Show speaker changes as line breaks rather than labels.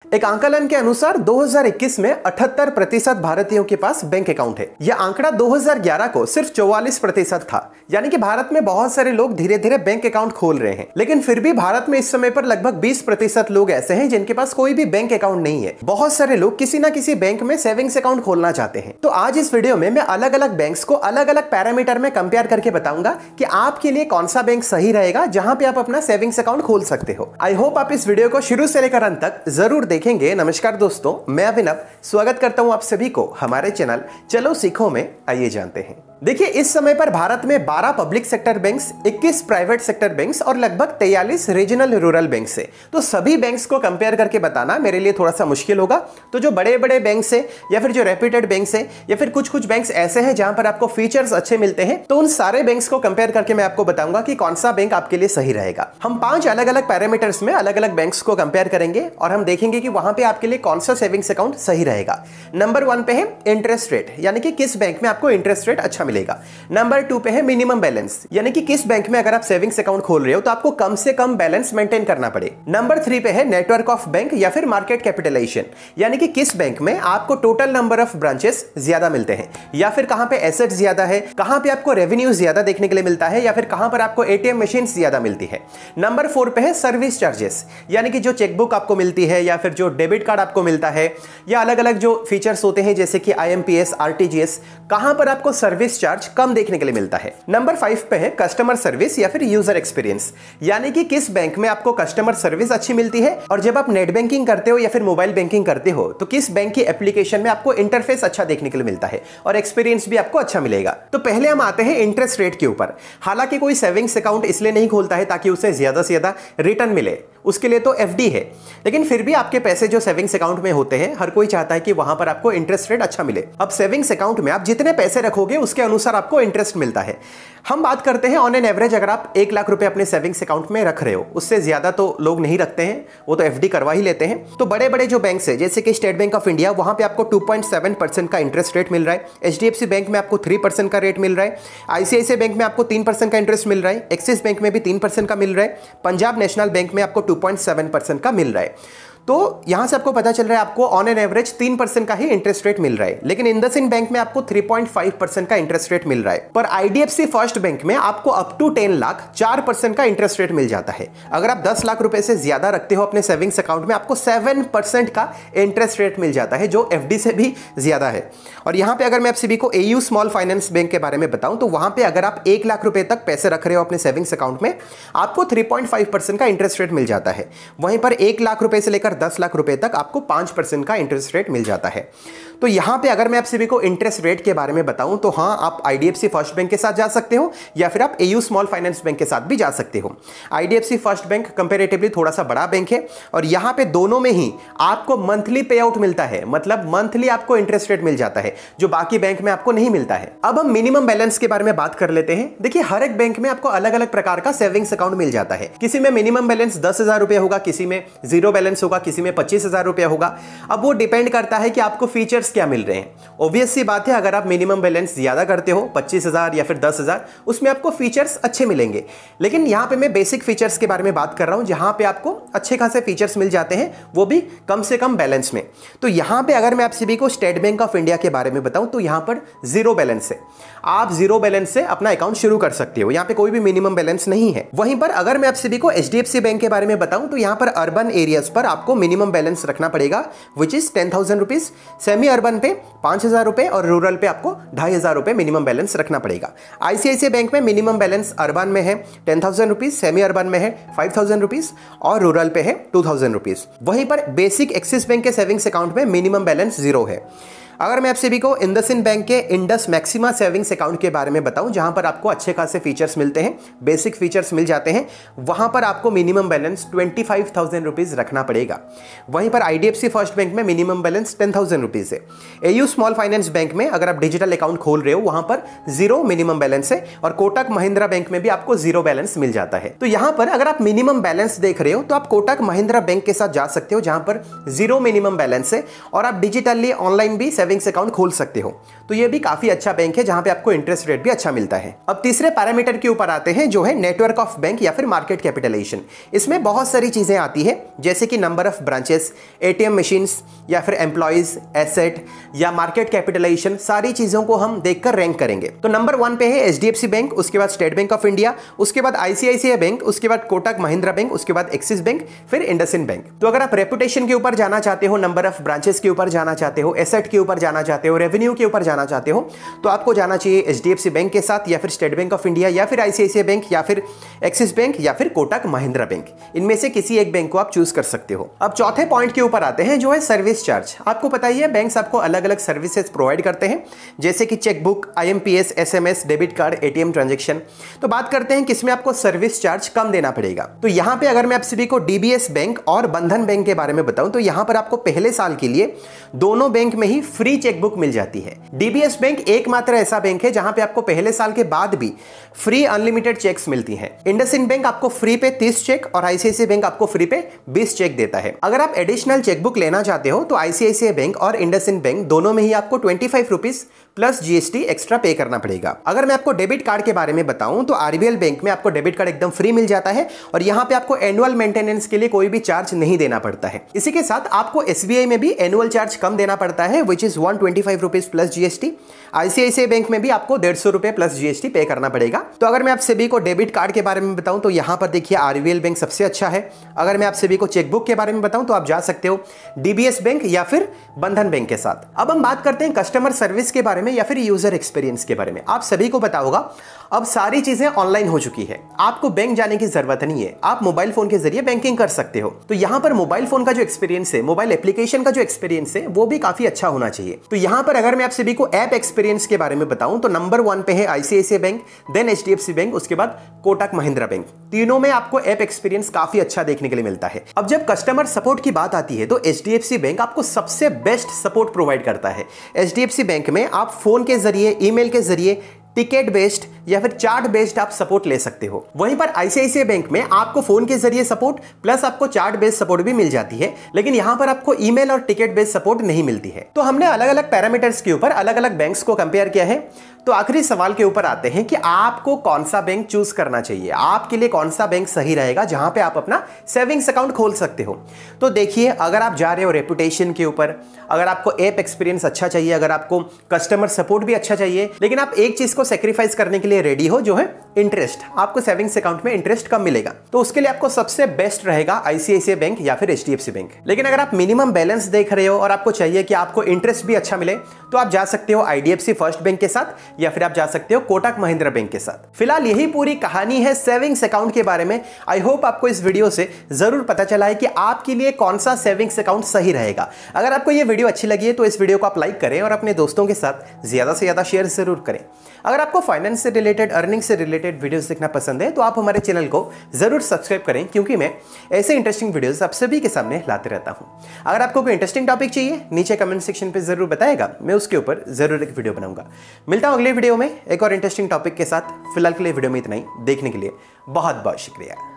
एक आंकलन के अनुसार 2021 में 78% भारतीयों के पास बैंक अकाउंट है। यह आंकड़ा 2011 को सिर्फ 44% था। यानी कि भारत में बहुत सारे लोग धीरे धीरे बैंक अकाउंट खोल रहे हैं, लेकिन फिर भी भारत में इस समय पर लगभग 20% लोग ऐसे हैं जिनके पास कोई भी बैंक अकाउंट नहीं है। बहुत सारे लोग किसी ना किसी बैंक में सेविंग्स अकाउंट खोलना चाहते हैं। तो आज इस वीडियो में मैं अलग अलग बैंक्स को अलग अलग पैरामीटर में कंपेयर करके बताऊंगा कि आपके लिए कौन सा बैंक सही रहेगा जहां पे आप अपना सेविंग्स अकाउंट खोल सकते हो। आई होप आप इस वीडियो को शुरू से लेकर अंत तक जरूर देखेंगे। नमस्कार दोस्तों, मैं अभिनव स्वागत करता हूं आप सभी को हमारे चैनल चलो सीखो में। आइए जानते हैं। देखिए, इस समय पर भारत में 12 public sector banks, 21 private sector banks और लगभग 43 रीजनल रूरल बैंक्स है। तो सभी बैंक्स को कंपेयर करके बताना मेरे लिए थोड़ा सा मुश्किल होगा। तो जो बड़े बड़े बैंक्स है या फिर जो रेप्यूटेड बैंक्स है या फिर कुछ बैंक्स ऐसे हैं जहां पर आपको फीचर्स अच्छे मिलते हैं, तो उन सारे बैंक्स को कंपेयर करके मैं आपको बताऊंगा कि कौन सा बैंक आपके लिए सही रहेगा। हम 5 अलग अलग पैरामीटर्स में अलग अलग बैंक्स को कंपेयर करेंगे और हम देखेंगे कि वहां पे आपके लिए कौन सा सेविंग्स अकाउंट सही रहेगा। नंबर 1 पे है इंटरेस्ट रेट, यानी कि किस बैंक में आपको इंटरेस्ट रेट अच्छा मिलेगा। नंबर 2 पे है मिनिमम बैलेंस, यानी कि किस बैंक में अगर आप सेविंग्स अकाउंट खोल रहे हो तो आपको कम से कम बैलेंस मेंटेन करना पड़े। नंबर 3 पे है नेटवर्क ऑफ बैंक या फिर मार्केट कैपिटलाइजेशन, यानी कि किस बैंक में आपको टोटल नंबर ऑफ ब्रांचेस ज्यादा मिलते हैं या फिर कहां पे एसेट ज्यादा है, कहां पे आपको रेवेन्यू ज्यादा देखने के लिए मिलता है या फिर कहां पर आपको एटीएम मशीन ज्यादा मिलती है। नंबर 4 पे है सर्विस चार्जेस, यानी कि जो चेकबुक आपको मिलती है या फिर जो डेबिट कार्ड आपको मिलता है या अलग अलग जो फीचर्स होते हैं जैसे कि IMPS, RTGS, कहां पर आपको सर्विस चार्ज कम देखने के लिए मिलता है। नंबर 5 पे है कस्टमर सर्विस या फिर यूजर एक्सपीरियंस, यानी कि किस बैंक में आपको कस्टमर सर्विस अच्छी मिलती है और जब आप नेट बैंकिंग करते हो या फिर मोबाइल बैंकिंग करते हो तो किस बैंक की एप्लीकेशन में आपको इंटरफेस अच्छा देखने के लिए मिलता है और एक्सपीरियंस भी आपको अच्छा मिलेगा। तो पहले हम आते हैं इंटरेस्ट रेट के ऊपर। हालांकि कोई सेविंग्स अकाउंट इसलिए नहीं खोलता है ताकि उसे ज्यादा से ज्यादा रिटर्न मिले, उसके लिए तो FD है, लेकिन फिर भी आपके पैसे जो सेविंग्स अकाउंट में होते हैं हर कोई चाहता है कि वहां पर आपको इंटरेस्ट रेट अच्छा मिले। अब सेविंग्स अकाउंट में आप जितने पैसे रखोगे उसके अनुसार आपको इंटरेस्ट मिलता है। हम बात करते हैं ऑन एन एवरेज, अगर आप 1 लाख रुपए अपने सेविंग्स अकाउंट में रख रहे हो, उससे ज्यादा तो लोग नहीं रखते हैं, वो तो FD करवा ही लेते हैं। तो बड़े बड़े जो बैंक्स है जैसे कि स्टेट बैंक ऑफ इंडिया, वहां पे आपको 2.7% का इंटरेस्ट रेट मिल रहा है। HDFC बैंक में आपको 3% का रेट मिल रहा है। ICICI बैंक में आपको 3% का इंटरेस्ट मिल रहा है। एक्सिस बैंक में भी 3% का मिल रहा है। पंजाब नेशनल बैंक में आपको 2.7% का मिल रहा है। तो यहां से आपको पता चल रहा है आपको ऑन एन एवरेज 3% का ही इंटरेस्ट रेट मिल रहा है, लेकिन इंडसइंड बैंक में आपको 3.5% का इंटरेस्ट रेट मिल रहा है। पर IDFC फर्स्ट बैंक में आपको अप टू 10 लाख 4% का इंटरेस्ट रेट मिल जाता है। अगर आप 10 लाख रुपए से ज्यादा रखते हो अपने सेविंग्स अकाउंट में, आपको 7% का इंटरेस्ट रेट मिल जाता है, जो FD से भी ज्यादा है। और यहां पे अगर मैं आप सभी को AU स्मॉल फाइनेंस बैंक के बारे में बताऊं तो वहां पे अगर आप 1 लाख रुपए तक पैसे रख रहे हो अपने सेविंग्स अकाउंट में, आपको 3.5% का इंटरेस्ट रेट मिल जाता है। वहीं पर 1 लाख रुपए से लेकर 10 लाख रुपए तक आपको 5% का इंटरेस्ट रेट मिल जाता है। तो यहां पे अगर मैं आप सभी को इंटरेस्ट रेट के बारे में बताऊं तो हां, आप IDFC फर्स्ट बैंक के साथ जा सकते हो या फिर आप AU स्मॉल फाइनेंस बैंक के साथ भी जा सकते हो। IDFC फर्स्ट बैंक कंपैरेटिवली थोड़ा सा बड़ा बैंक है और यहां पे दोनों में ही आपको मंथली पे आउट मिलता है, मतलब मंथली आपको इंटरेस्ट रेट मिल जाता है जो बाकी बैंक में आपको नहीं मिलता है। अब हम मिनिमम बैलेंस के बारे में बात कर लेते हैं। देखिए, हर एक बैंक में आपको अलग अलग प्रकार का सेविंग्स अकाउंट मिल जाता है। किसी में मिनिमम बैलेंस 10,000 रुपए होगा, किसी में जीरो बैलेंस होगा, किसी में 25,000 रुपया होगा। अब वो डिपेंड करता है कि आपको फीचर्स क्या मिल रहे हैं। ऑब्वियस सी बात है, अगर आप मिनिमम बैलेंस ज्यादा करते हो 25,000 या फिर 10,000, उसमें आपको फीचर्स अच्छे मिलेंगे। लेकिन यहां पे मैं बेसिक फीचर्स के बारे में बात कर रहा हूं, जहां पे आपको अच्छे खासे फीचर्स मिल जाते हैं, वो भी कम से कम बैलेंस में। तो यहां पे अगर मैं आप सभी को स्टेट बैंक ऑफ इंडिया के बारे में बताऊं तो यहां पर जीरो बैलेंस है। आप जीरो बैलेंस से अपना अकाउंट शुरू कर सकते हो, यहां पे कोई भी मिनिमम बैलेंस नहीं है। वहीं पर अगर मैं आप सभी को HDFC बैंक के बारे में बताऊं तो यहां पर अर्बन एरियाज पर आपको मिनिमम बैलेंस रखना पड़ेगा, which is 10,000 rupees. Semi urban पे 5,000 रुपए और रूरल पे आपको 2,500 रुपए मिनिमम बैलेंस रखना पड़ेगा। ICICI बैंक में मिनिमम बैलेंस अर्बन में है 10,000 रुपीज, सेमी अर्बन में है 5,000 रुपीज और रूरल पे है 2,000 रुपीज। वहीं पर बेसिक एक्सिस बैंक के सेविंग्स अकाउंट में मिनिमम बैलेंस 0 है। अगर मैं आप सभी को इंडसइंड बैंक के इंडस मैक्सिमा सेविंग्स अकाउंट के बारे में बताऊं, जहां पर आपको अच्छे खासे फीचर्स मिलते हैं, बेसिक फीचर्स मिल जाते हैं, वहां पर आपको मिनिमम बैलेंस 25,000 रुपीज रखना पड़ेगा। वहीं पर IDFC फर्स्ट बैंक में मिनिमम बैलेंस 10,000 रुपीज है। AU स्मॉल फाइनेंस बैंक में अगर आप डिजिटल अकाउंट खोल रहे हो, वहां पर 0 मिनिमम बैलेंस है और कोटक महिंद्रा बैंक में भी आपको 0 बैलेंस मिल जाता है। तो यहां पर अगर आप मिनिमम बैलेंस देख रहे हो तो आप कोटक महिंद्रा बैंक के साथ जा सकते हो, जहां पर 0 मिनिमम बैलेंस है और आप डिजिटली ऑनलाइन भी सेविंग्स अकाउंट खोल सकते हो। तो ये भी काफी अच्छा बैंक है जहां पे आपको इंटरेस्ट रेट भी अच्छा मिलता है। अब तीसरे पैरामीटर के ऊपर आते हैं जो है नेटवर्क ऑफ बैंक या फिर मार्केट कैपिटलाइजेशन। इसमें बहुत सारी चीजें आती है जैसे कि number of branches, ATM machines या फिर एम्प्लॉइज, एसेट या मार्केट कैपिटलाइजेशन, सारी चीजों को हम देखकर रैंक करेंगे। तो नंबर 1 पे है एचडीएफसी बैंक, उसके बाद स्टेट बैंक ऑफ इंडिया, उसके बाद आईसीआईसीआई बैंक, उसके बाद कोटक महिंद्रा बैंक, उसके बाद एक्सिस बैंक, फिर इंडसइंड बैंक। तो अगर आप रेपुटेशन के ऊपर जाना चाहते हो, नंबर ऑफ ब्रांचेस के ऊपर जाना चाहते हो, एसेट के ऊपर जाना चाहते हो, रेवेन्यू के ऊपर जाना चाहते हो, तो आपको जाना चाहिए एचडीएफसी बैंक के साथ या फिर स्टेट बैंक ऑफ इंडिया या फिर आईसीआईसीआई बैंक या फिर एक्सिस बैंक या फिर कोटक महिंद्रा बैंक। इनमें से किसी एक बैंक को आप चूज कर सकते हो। अब चौथे पॉइंट के ऊपर आते हैं जो है सर्विस चार्ज। आपको पता ही है बैंक्स आपको अलग अलग सर्विसेज प्रोवाइड करते हैं जैसे कि chequebook, IMPS, SMS, debit card, ATM transaction. तो बात करते हैं किसमें आपको सर्विस चार्ज कम देना पड़ेगा। तो यहां पे अगर मैं आप सभी को डीबीएस बैंक और बंधन बैंक के बारे में बताऊं तो यहां पर आपको पहले साल के लिए दोनों बैंक में ही फ्री चेकबुक मिल जाती है। डीबीएस बैंक एकमात्र ऐसा बैंक है जहां पे आपको पहले साल के बाद भी फ्री अनलिमिटेड चेक्स मिलती हैं। इंडसइंड बैंक आपको फ्री पे 30 चेक और आईसीआईसीआई बैंक आपको फ्री पे 20 चेक देता है। अगर आप एडिशनल चेकबुक लेना चाहते हो तो आईसीआईसीआई बैंक और इंडसइंड बैंक दोनों में ही आपको 25 रुपीज प्लस जीएसटी एक्स्ट्रा पे करना पड़ेगा। अगर मैं आपको डेबिट कार्ड के बारे में बताऊं तो आरबीएल बैंक में आपको डेबिट कार्ड एकदम फ्री मिल जाता है और यहां पे आपको एनुअल मेंटेनेंस के लिए कोई भी चार्ज नहीं देना पड़ता है। इसी के साथ आपको एसबीआई में भी एनुअल चार्ज कम देना पड़ता है which is 125 rupees plus GST. ICICI bank में भी आपको 150 रुपए प्लस जीएसटी पे करना पड़ेगा। तो अगर मैं आप सभी को डेबिट कार्ड के बारे में बताऊं तो यहां पर देखिए आरबीएल बैंक सबसे अच्छा है। अगर मैं आप सभी को चेकबुक के बारे में बताऊं तो आप जा सकते हो डीबीएस बैंक या फिर बंधन बैंक के साथ। अब हम बात करते हैं कस्टमर सर्विस के बारे में या फिर यूजर एक्सपीरियंस के बारे में। आप सभी को पता होगा अब सारी चीजें ऑनलाइन हो चुकी है, आपको बैंक जाने की जरूरत नहीं है, आप मोबाइल फोन के जरिए बैंकिंग कर सकते हो। तो यहां पर मोबाइल फोन का जो एक्सपीरियंस है, मोबाइल एप्लीकेशन का जो एक्सपीरियंस है वो भी काफी अच्छा होना चाहिए। तो यहां पर अगर मैं आप सभी को ऐप एक्सपीरियंस के बारे में बताऊं तो नंबर 1 पे है ICICI bank, then HDFC bank, उसके बाद कोटक महिंद्रा बैंक। तीनों में आपको ऐप एक्सपीरियंस काफी अच्छा देखने के लिए मिलता है। अब जब कस्टमर सपोर्ट की बात आती है तो एचडीएफसी बैंक आपको सबसे बेस्ट सपोर्ट प्रोवाइड करता है। एचडीएफसी बैंक में आप फोन के जरिए, ईमेल के जरिए, टिकट बेस्ड या फिर चार्ट बेस्ड आप सपोर्ट ले सकते हो। वहीं पर आईसीआईसीआई बैंक में आपको फोन के जरिए सपोर्ट प्लस आपको चार्ट बेस्ड सपोर्ट भी मिल जाती है, लेकिन यहां पर आपको ईमेल और टिकट बेस्ड सपोर्ट नहीं मिलती है। तो हमने अलग अलग पैरामीटर्स के ऊपर अलग अलग बैंक्स को कंपेयर किया है। तो आखिरी सवाल के ऊपर आते हैं कि आपको कौन सा बैंक चूज करना चाहिए, आपके लिए कौन सा बैंक सही रहेगा जहां पे आप अपना सेविंग्स अकाउंट खोल सकते हो। तो देखिए, अगर आप जा रहे हो रेपुटेशन के ऊपर, अगर आपको ऐप एक्सपीरियंस अच्छा चाहिए, अगर आपको कस्टमर सपोर्ट भी अच्छा चाहिए, लेकिन आप एक चीज को सेक्रीफाइस करने के लिए रेडी हो जो है इंटरेस्ट, आपको सेविंग्स अकाउंट में इंटरेस्ट कम मिलेगा, तो उसके लिए आपको सबसे बेस्ट रहेगा आईसीआईसीआई बैंक या फिर एचडीएफसी बैंक। लेकिन अगर आप मिनिमम बैलेंस देख रहे हो और आपको चाहिए कि आपको इंटरेस्ट भी अच्छा मिले तो आप जा सकते हो आईडीएफसी फर्स्ट बैंक के साथ या फिर आप जा सकते हो कोटक महिंद्रा बैंक के साथ। फिलहाल यही पूरी कहानी है सेविंग्स अकाउंट के बारे में। आई होप आपको इस वीडियो से जरूर पता चला है कि आपके लिए कौन सा सेविंग्स अकाउंट सही रहेगा। अगर आपको ये वीडियो अच्छी लगी है तो इस वीडियो को आप लाइक करें और अपने दोस्तों के साथ ज्यादा से ज्यादा शेयर जरूर करें। अगर आपको फाइनेंस से रिलेटेड, अर्निंग से रिलेटेड वीडियोस देखना पसंद है तो आप हमारे चैनल को जरूर सब्सक्राइब करें, क्योंकि मैं ऐसे इंटरेस्टिंग वीडियोस आप सभी के सामने लाते रहता हूं। अगर आपको कोई इंटरेस्टिंग टॉपिक चाहिए नीचे कमेंट सेक्शन पे जरूर बताएगा, मैं उसके ऊपर जरूर एक वीडियो बनाऊंगा। मिलता हूं अगले वीडियो में एक और इंटरेस्टिंग टॉपिक के साथ। फिलहाल के लिए वीडियो में इतना ही। देखने के लिए बहुत बहुत शुक्रिया।